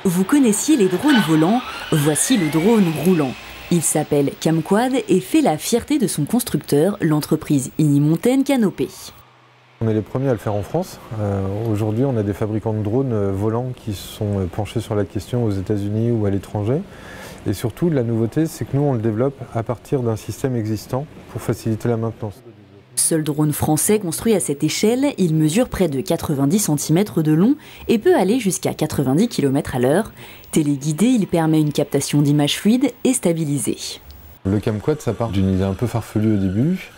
Vous connaissiez les drones volants, voici le drone roulant. Il s'appelle Camquad et fait la fierté de son constructeur, l'entreprise Inimountaine Canopé. On est les premiers à le faire en France. Aujourd'hui, on a des fabricants de drones volants qui sont penchés sur la question aux États-Unis ou à l'étranger. Et surtout, la nouveauté, c'est que nous, on le développe à partir d'un système existant pour faciliter la maintenance. Seul drone français construit à cette échelle, il mesure près de 90 cm de long et peut aller jusqu'à 90 km/h. Téléguidé, il permet une captation d'images fluides et stabilisée. Le Camquad, ça part d'une idée un peu farfelue au début.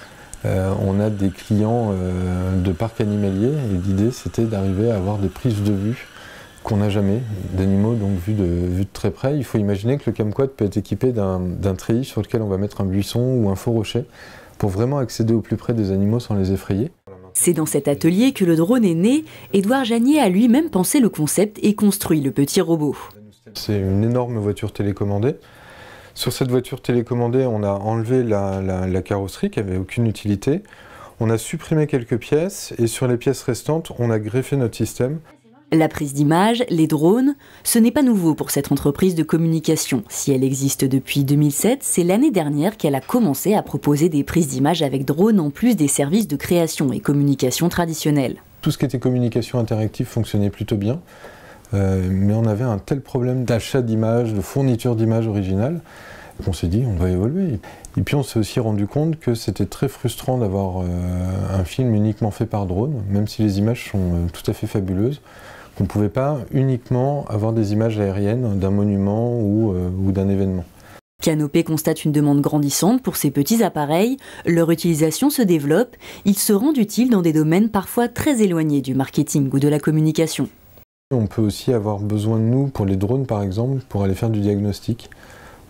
On a des clients de parcs animaliers et l'idée, c'était d'arriver à avoir des prises de vue qu'on n'a jamais, d'animaux donc vus de très près. Il faut imaginer que le Camquad peut être équipé d'un treillis sur lequel on va mettre un buisson ou un faux rocher pour vraiment accéder au plus près des animaux sans les effrayer. C'est dans cet atelier que le drone est né. Édouard Janier a lui-même pensé le concept et construit le petit robot. C'est une énorme voiture télécommandée. Sur cette voiture télécommandée, on a enlevé la carrosserie qui n'avait aucune utilité. On a supprimé quelques pièces et sur les pièces restantes, on a greffé notre système. La prise d'image, les drones, ce n'est pas nouveau pour cette entreprise de communication. Si elle existe depuis 2007, c'est l'année dernière qu'elle a commencé à proposer des prises d'image avec drone en plus des services de création et communication traditionnels. Tout ce qui était communication interactive fonctionnait plutôt bien, mais on avait un tel problème d'achat d'images, de fourniture d'images originales, qu'on s'est dit on doit évoluer. Et puis on s'est aussi rendu compte que c'était très frustrant d'avoir un film uniquement fait par drone, même si les images sont tout à fait fabuleuses. On ne pouvait pas uniquement avoir des images aériennes d'un monument ou d'un événement. Canopé constate une demande grandissante pour ces petits appareils. Leur utilisation se développe. Ils se rendent utiles dans des domaines parfois très éloignés du marketing ou de la communication. On peut aussi avoir besoin de nous pour les drones par exemple, pour aller faire du diagnostic.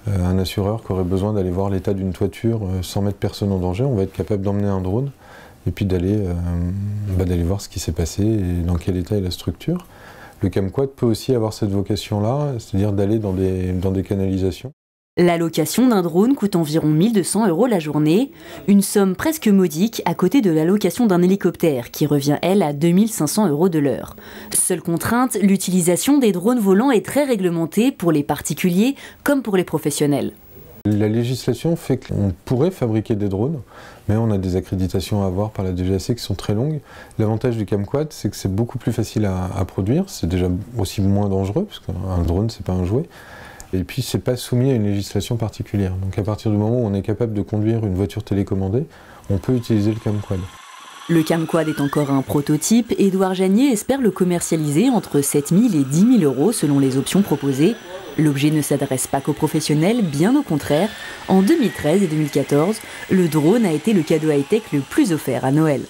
Un assureur qui aurait besoin d'aller voir l'état d'une toiture sans mettre personne en danger, on va être capable d'emmener un drone et puis d'aller voir ce qui s'est passé et dans quel état est la structure. Le Camquad peut aussi avoir cette vocation-là, c'est-à-dire d'aller dans des canalisations. La location d'un drone coûte environ 1 200 € la journée, une somme presque modique à côté de la location d'un hélicoptère qui revient, elle, à 2 500 € de l'heure. Seule contrainte, l'utilisation des drones volants est très réglementée pour les particuliers comme pour les professionnels. La législation fait qu'on pourrait fabriquer des drones, mais on a des accréditations à avoir par la DGAC qui sont très longues. L'avantage du Camquad, c'est que c'est beaucoup plus facile à produire, c'est déjà aussi moins dangereux, parce qu'un drone, c'est pas un jouet. Et puis, c'est pas soumis à une législation particulière. Donc, à partir du moment où on est capable de conduire une voiture télécommandée, on peut utiliser le Camquad. Le Camquad est encore un prototype. Édouard Janier espère le commercialiser entre 7 000 et 10 000 € selon les options proposées. L'objet ne s'adresse pas qu'aux professionnels, bien au contraire. En 2013 et 2014, le drone a été le cadeau high-tech le plus offert à Noël.